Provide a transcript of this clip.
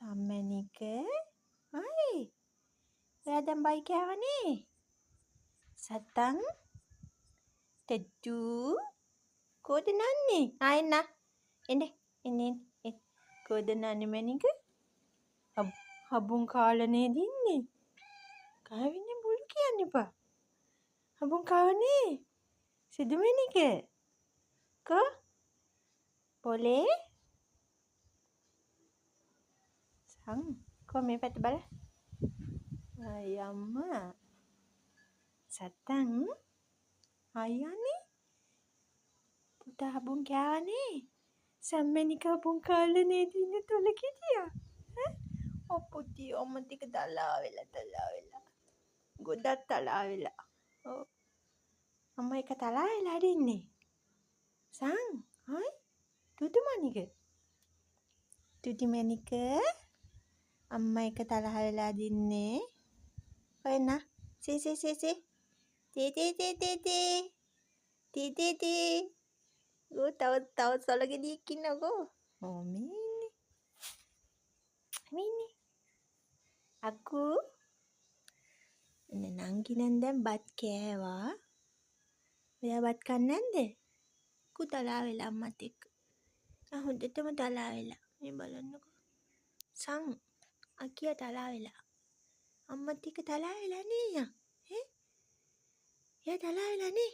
සම්මැනික අයි ඔයා දැන් බයි කෑවනේ සතන් ටෙට්ටු කොහෙද නන්නේ ආයෙන්න එන්නේ කොහෙද නන්නේ මැනික හබුන් කාලා නේද ඉන්නේ කාවින්නේ බුල් කියන්න එපා හබුන් කාවනේ සිදු මැනික පොලේ කො මේ පැත්ත බල අම්මා සතන් අයියානේ පුතා හබුන් කෑවනේ සම්මැනික හබුන් කාලා නේද ඉන්නේ තොල කිටියා පුතී ඔම්ම ටික තලා වෙලා ගොඩක් තලා වෙලා ඔව් අම්මා එක තලා වෙලාද ඉන්නේ හයි තුතු මැනික අම්මා එක තරහ වෙලා දින්නේ ඔයන්න සී තී ඌ තව සොලගෙඩියක් ඉන්නකෝ මේ ඉන්නේ අකු නංගි නම් දැන් බත් කෑවා ඔයා බත් කන්නේ නැද්ද කු තලා වෙලා අම්මත් එක්ක හොඳටම තලා වෙලා මේ බලන්නකෝ අකියා තලා වෙලා අම්මත් එක්ක තලා වෙලා නේ එයා තලා වෙලා නේ